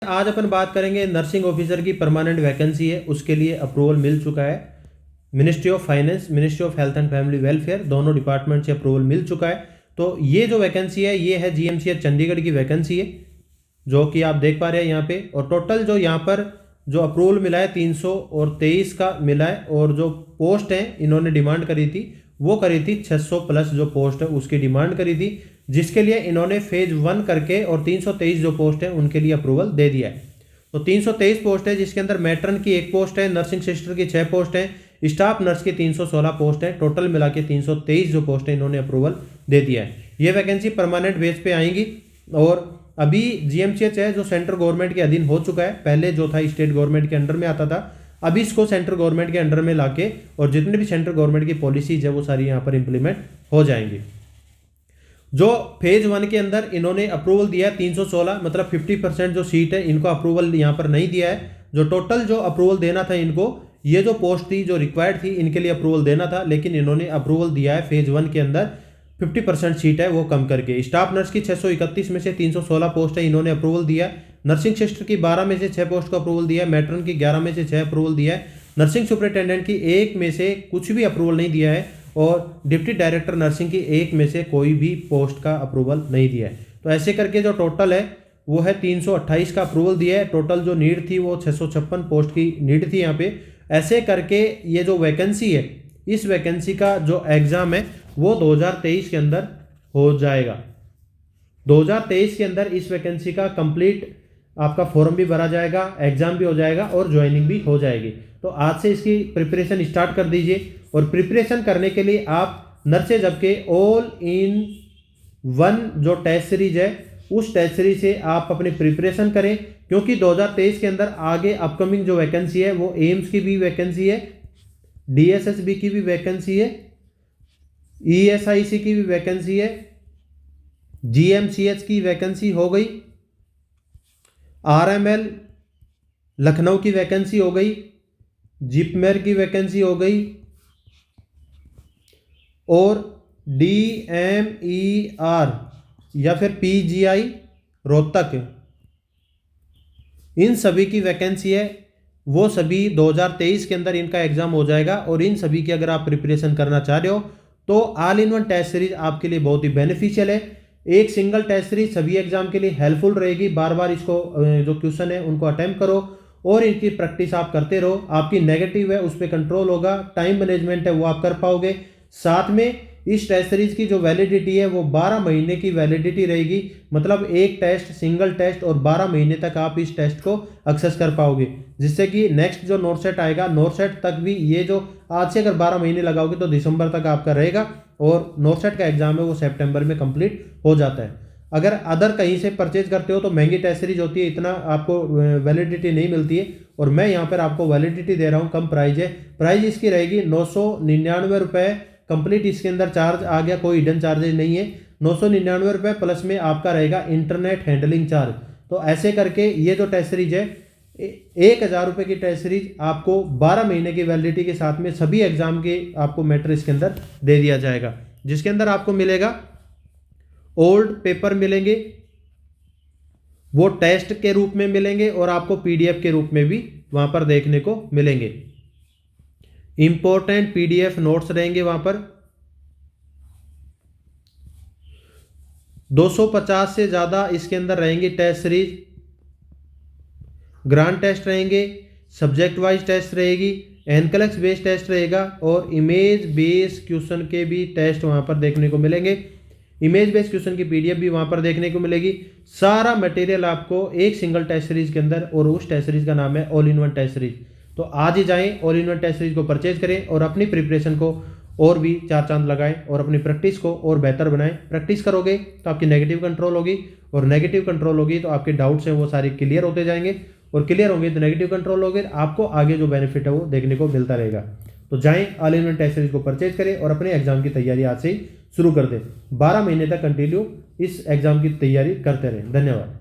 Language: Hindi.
आज अपन बात करेंगे नर्सिंग ऑफिसर की परमानेंट वैकेंसी है, उसके लिए अप्रूवल मिल चुका है। Ministry of finance, ministry of health and family welfare, दोनों डिपार्टमेंट से अप्रूवल मिल चुका है। तो ये जो वैकेंसी है ये है जीएमसीएच चंडीगढ़ की वैकेंसी है, जो कि आप देख पा रहे हैं यहाँ पे। और टोटल जो यहाँ पर जो अप्रूवल मिला है 323 का मिला है। और जो पोस्ट है इन्होंने डिमांड करी थी वो करी थी 600 प्लस जो पोस्ट है उसकी डिमांड करी थी, जिसके लिए इन्होंने फेज 1 करके और 323 जो पोस्ट है उनके लिए अप्रूवल दे दिया है। तो 323 पोस्ट है, जिसके अंदर मैट्रन की 1 पोस्ट है, नर्सिंग सिस्टर की 6 पोस्ट है, स्टाफ नर्स की 316 पोस्ट है। टोटल मिला के 323 जो पोस्ट है इन्होंने अप्रूवल दे दिया है। ये वैकेंसी परमानेंट बेस पे आएंगी। और अभी जीएमसीएच है जो सेंट्रल गवर्नमेंट के अधीन हो चुका है, पहले जो था स्टेट गवर्नमेंट के अंडर में आता था, अभी इसको सेंट्रल गवर्नमेंट के अंडर में लाके और जितने भी सेंट्रल गवर्नमेंट की पॉलिसीज है वो सारी यहाँ पर इंप्लीमेंट हो जाएंगी। जो फेज 1 के अंदर इन्होंने अप्रूवल दिया है 316, मतलब 50% जो सीट है इनको अप्रूवल यहाँ पर नहीं दिया है। जो टोटल जो अप्रूवल देना था इनको, ये जो पोस्ट थी जो रिक्वायर्ड थी इनके लिए अप्रूवल देना था, लेकिन इन्होंने अप्रूवल दिया है फेज 1 के अंदर 50% सीट है वो कम करके। स्टाफ नर्स की 631 में से 316 पोस्ट है इन्होंने अप्रूवल दिया। नर्सिंग सिस्टर की 12 में से 6 पोस्ट को अप्रूवल दिया है। मैट्रन की 11 में से 6 अप्रूवल दिया है। नर्सिंग सुपरिटेंडेंट की 1 में से कुछ भी अप्रूवल नहीं दिया है। और डिप्टी डायरेक्टर नर्सिंग की 1 में से कोई भी पोस्ट का अप्रूवल नहीं दिया है। तो ऐसे करके जो टोटल है वो है 328 का अप्रूवल दिया है। टोटल जो नीड थी वो 656 पोस्ट की नीड थी यहाँ पे। ऐसे करके ये जो वैकेंसी है, इस वैकेंसी का जो एग्ज़ाम है वो 2023 के अंदर हो जाएगा। 2023 के अंदर इस वैकेंसी का कंप्लीट आपका फॉर्म भी भरा जाएगा, एग्जाम भी हो जाएगा और ज्वाइनिंग भी हो जाएगी। तो आज से इसकी प्रिपरेशन स्टार्ट कर दीजिए। और प्रिपरेशन करने के लिए आप नर्सेज हब के ऑल इन वन जो टेस्ट सीरीज है उस टेस्ट सीरीज से आप अपनी प्रिपरेशन करें, क्योंकि 2023 के अंदर आगे अपकमिंग जो वैकेंसी है वो एम्स की भी वैकेंसी है, डीएसएसबी की भी वैकेंसी है, ईएसआईसी की भी वैकेंसी है, जीएमसीएच की वैकेंसी हो गई, आरएमएल लखनऊ की वैकेंसी हो गई, जिपमेर की वैकेंसी हो गई, और डीएमईआर या फिर पीजीआई रोहतक, इन सभी की वैकेंसी है। वो सभी 2023 के अंदर इनका एग्जाम हो जाएगा। और इन सभी की अगर आप प्रिपरेशन करना चाह रहे हो तो all in one test series आपके लिए बहुत ही बेनिफिशियल है। एक सिंगल टेस्ट सीरीज सभी एग्जाम के लिए हेल्पफुल रहेगी। बार बार इसको जो क्वेश्चन है उनको अटेम्प्ट करो और इनकी प्रैक्टिस आप करते रहो। आपकी नेगेटिव है उस पर कंट्रोल होगा, टाइम मैनेजमेंट है वो आप कर पाओगे। साथ में इस टेस्ट सीरीज की जो वैलिडिटी है वो 12 महीने की वैलिडिटी रहेगी, मतलब एक टेस्ट, सिंगल टेस्ट, और 12 महीने तक आप इस टेस्ट को एक्सेस कर पाओगे। जिससे कि नेक्स्ट जो नोट सेट आएगा, नोट सेट तक भी ये जो आज से अगर 12 महीने लगाओगे तो दिसंबर तक आपका रहेगा। और नोट सेट का एग्जाम है वो सितंबर में कंप्लीट हो जाता है। अगर अदर कहीं से परचेज करते हो तो महंगी टेस्ट सीरीज होती है, इतना आपको वैलिडिटी नहीं मिलती है। और मैं यहाँ पर आपको वैलिडिटी दे रहा हूँ, कम प्राइस है। प्राइस इसकी रहेगी 999 रुपये कंप्लीट। इसके अंदर चार्ज आ गया, कोई हिडन चार्जेज नहीं है। 999 रुपये प्लस में आपका रहेगा इंटरनेट हैंडलिंग चार्ज। तो ऐसे करके ये जो टेस्ट सीरीज है 1000 रुपये की टेस्ट सीरीज आपको 12 महीने की वैलिडिटी के साथ में सभी एग्जाम के आपको मैटर इसके अंदर दे दिया जाएगा। जिसके अंदर आपको मिलेगा ओल्ड पेपर मिलेंगे, वो टेस्ट के रूप में मिलेंगे और आपको पीडीएफ के रूप में भी वहां पर देखने को मिलेंगे। इंपॉर्टेंट पीडीएफ नोट्स रहेंगे वहां पर। 250 से ज्यादा इसके अंदर रहेंगे टेस्ट सीरीज। ग्रांड टेस्ट रहेंगे, सब्जेक्ट वाइज टेस्ट रहेगी, एनकलेक्स बेस्ड टेस्ट रहेगा और इमेज बेस्ड क्वेश्चन के भी टेस्ट वहां पर देखने को मिलेंगे। इमेज बेस्ड क्वेश्चन की पीडीएफ भी वहां पर देखने को मिलेगी। सारा मटेरियल आपको एक सिंगल टेस्ट सीरीज के अंदर, और उस टेस्ट सीरीज का नाम है all in one test series. तो आज ही जाएं, all in one test series को परचेज करें और अपनी प्रिपरेशन को और भी 4 चांद लगाएं और अपनी प्रैक्टिस को और बेहतर बनाएं। प्रैक्टिस करोगे तो आपकी नेगेटिव कंट्रोल होगी, और नेगेटिव कंट्रोल होगी तो आपके डाउट्स हैं वो सारे क्लियर होते जाएंगे, और क्लियर होंगे तो नेगेटिव कंट्रोल होगे, आपको आगे जो बेनिफिट है वो देखने को मिलता रहेगा। तो जाएं, all in one test series को परचेज करें और अपने एग्जाम की तैयारी आज से ही शुरू कर दें। 12 महीने तक कंटिन्यू इस एग्जाम की तैयारी करते रहें। धन्यवाद।